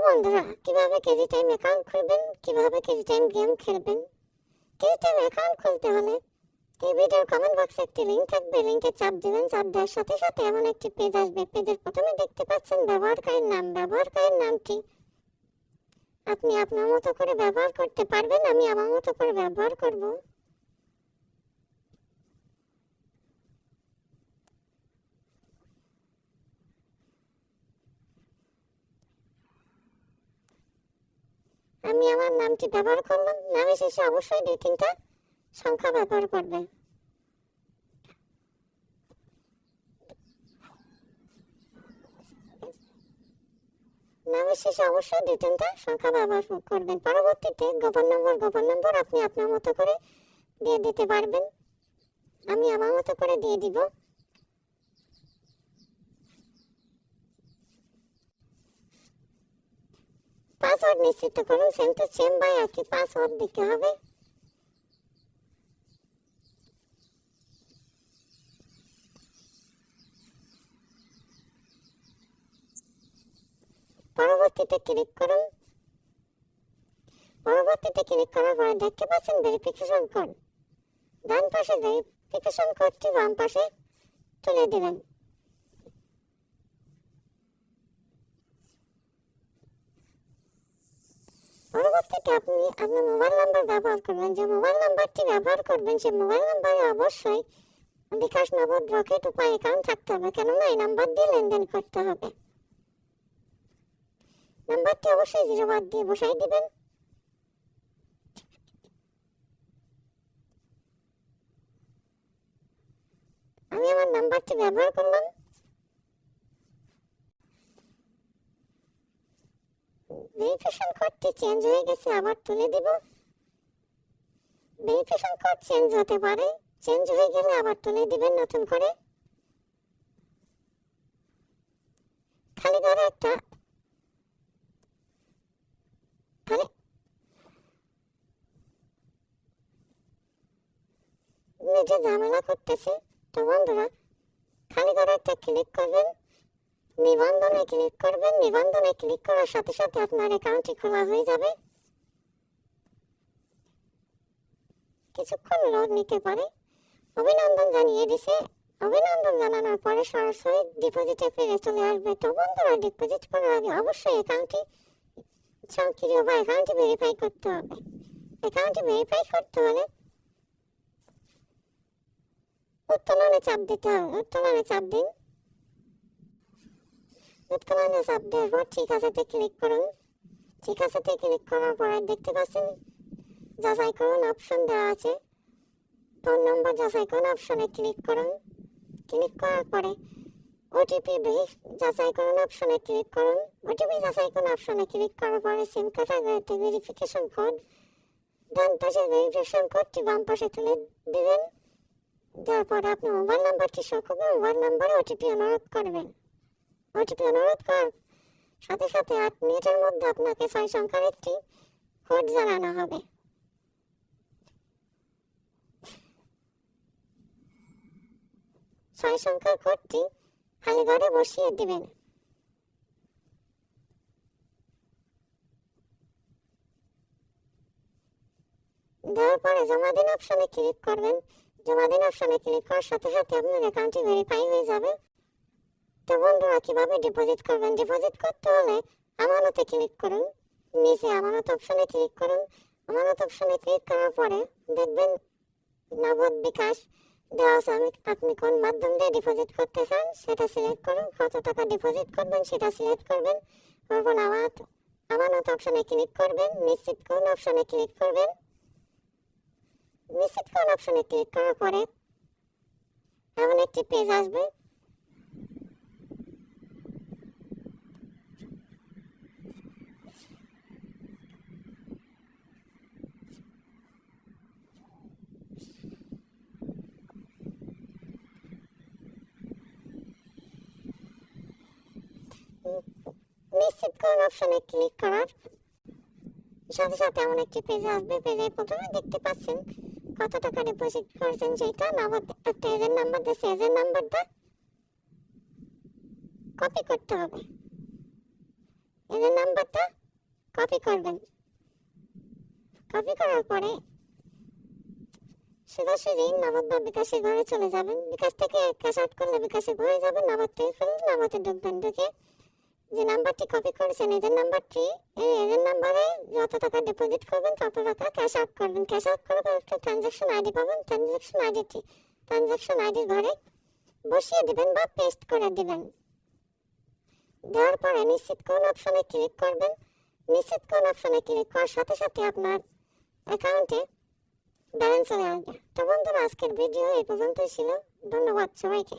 বন্ধুরা, কিভাবে KG time account খুলবেন, কিভাবে কেজি টাইম গেম খেলবেন। কেজি টাইম অ্যাকাউন্ট খুলতে হলে এই ভিডিওর কমেন্ট বক্সে একটি লিঙ্ক থাকবে, লিঙ্কে চাপ দিবেন। চাপ দেওয়ার সাথে সাথে এমন একটি পেজ আসবে। পেজের প্রথমে দেখতে পাচ্ছেন ব্যবহারকারীর নাম। ব্যবহারকারীর নামটি আপনি আপনার মতো করে ব্যবহার করতে পারবেন। আমি আমার মতো করে ব্যবহার করব। আমি আমার নামটি ব্যবহার করলাম। নামের শেষে অবশ্যই 2-3টা সংখ্যা ব্যবহার করবেন। নামের শেষে অবশ্যই 2-3টা সংখ্যা ব্যবহার করবেন। পরবর্তীতে গোপন নম্বর আপনি আপনার মতো করে দিয়ে দিতে পারবেন। আমি আমার মতো করে দিয়ে দিব। পাসওয়ার্ড নিশ্চিত করুন। সেম টু সেম বাই একই পাসওয়ার্ড দিতে হবে। পরবর্তীতে ক্লিক করুন। পরবর্তীতে ক্লিক করার পরে দেখতে পাচ্ছেন ভেরিফিকেশন কোড। ডান পাশে ভেরিফিকেশন কোডটি বাম পাশে তুলে দিবেন। পরবর্তীতে আপনি আপনার মোবাইল নাম্বার ব্যবহার করবেন। যে মোবাইল নাম্বারটি ব্যবহার করবেন সেই মোবাইল নাম্বারে অবশ্যই বিকাশ, নগদ, রকেট উপায় অ্যাকাউন্ট থাকতে হবে, কেননা এই নাম্বার দিয়ে লেনদেন করতে হবে। নাম্বারটি অবশ্যই 0 বাদ দিয়ে বসাই দিবেন। আমি আমার নাম্বারটি ব্যবহার করলাম। ভেরিফিকেশন কোডটি চেঞ্জ হয়ে গেছে, আবার তুলে দিব। ভেরিফিকেশন কোড চেঞ্জ হতে পারে, চেঞ্জ হয়ে গেলে আবার তুলে দিবেন নতুন করে। খালি ঘরে একটা খালি নিজে ঝামেলা করতেছে। তো বন্ধুরা, খালি ঘরে একটা ক্লিক করবেন, নিবন্ধনে ক্লিক করবেন। নিবন্ধনে ক্লিক করার সাথে সাথে আপনার অ্যাকাউন্টটি খোলা হয়ে যাবে। কিছুক্ষণ লোড নিতে পারে। অভিনন্দন জানিয়ে দিছে। অভিনন্দন জানানোর পরে সরাসরি ডিপোজিটে ফিরে চলে আসবে। তো বন্ধুরা, ডিপোজিট করার আগে অবশ্যই অ্যাকাউন্টটি সক্রিয় বা অ্যাকাউন্টটি ভেরিফাই করতে হবে। অ্যাকাউন্টটি ভেরিফাই করতে হলে উত্তোলনে চাপ দিতে হবে। উত্তোলনে চাপ দিন। উত্তোলনে চাপ দেওয়ার পর ঠিক আছেতে ক্লিক করুন। ঠিক আছেতে ক্লিক করার পরে দেখতে পাচ্ছেন যাচাই করুন অপশন দেওয়া আছে। ফোন নম্বর যাচাই করুন অপশনে ক্লিক করুন। ক্লিক করার পরে ওটিপি যাচাই করুন অপশনে ক্লিক করুন। ওটিপি যাচাই করুন অপশনে ক্লিক করার পরে সিম ক্যাটাগরিতে ভেরিফিকেশন কোড, ডান পাশে ভেরিফিকেশন কোডটি বাম পাশে তুলে দিবেন। দেওয়ার পরে আপনি মোবাইল নাম্বারটি শো করবে। মোবাইল নাম্বারে ওটিপি অনুরোধ করবেন। ওটিপি অনুরোধ করার সাথে সাথে 8 মিনিটের মধ্যে আপনাকে 6 সংখ্যার একটি কোড জানানো হবে। ছয় সংখ্যার কোডটি খালি ঘরে বসিয়ে দিবেন। দেওয়ার পরে জমা দিন অপশনে ক্লিক করবেন। জমা দিন অপশনে ক্লিক করার সাথে সাথে আপনার অ্যাকাউন্টটি ভেরিফাই হয়ে যাবে। তো বন্ধুরা, কিভাবে ডিপোজিট করবেন? ডিপোজিট করতে হলে আমানতে ক্লিক করুন। নিচে আমানত অপশনে ক্লিক করুন। আমানত অপশনে ক্লিক করার পরে দেখবেন নগদ, বিকাশ দেওয়া আছে। আপনি কোন মাধ্যম দিয়ে ডিপোজিট করতে চান সেটা সিলেক্ট করুন। কত টাকা ডিপোজিট করবেন সেটা সিলেক্ট করবেন। তারপর আমানত অপশনে ক্লিক করবেন। নিশ্চিত করুন অপশনে ক্লিক করবেন। নিশ্চিত করুন অপশনে ক্লিক করার পরে এমন একটি পেজ আসবে। নিশ্চিত করুন অপশনে ক্লিক করার সাথে সাথে এমন একটি পেজ আসবে। পেজের প্রথমে দেখতে পাচ্ছেন কত টাকা ডিপোজিট করেছেন সেটা। নগদ একটা এজেন্ট নাম্বার দিয়েছে। এজেন্ট নাম্বারটা কপি করতে হবে। এজেন্ট নাম্বারটা কপি করবেন। কপি করার পরে সোজাসুজি নগদ বা বিকাশের ঘরে চলে যাবেন। বিকাশ থেকে ক্যাশ আউট করলে বিকাশের ঘরে যাবেন, নগদ থেকে ফেললে নগদে ঢুকবেন। ঢুকে যে নাম্বারটি কপি করেছেন এজেন্ট নাম্বারটি, এই এজেন্ট নাম্বারে যত টাকা ডিপোজিট করবেন তত টাকা ক্যাশ আউট করবেন। ক্যাশ আউট করার পর একটা ট্রানজ্যাকশন আইডি পাবেন। ট্রানজ্যাকশন আইডির ঘরে বসিয়ে দিবেন বা পেস্ট করে দিবেন। দেওয়ার পরে নিশ্চিত কোন অপশনে ক্লিক করবেন। নিশ্চিত কোন অপশনে ক্লিক করার সাথে সাথে আপনার অ্যাকাউন্টে ব্যালেন্স চলে আসবে। তো বন্ধুরা, আজকের ভিডিও এই পর্যন্তই ছিল। ধন্যবাদ সবাইকে।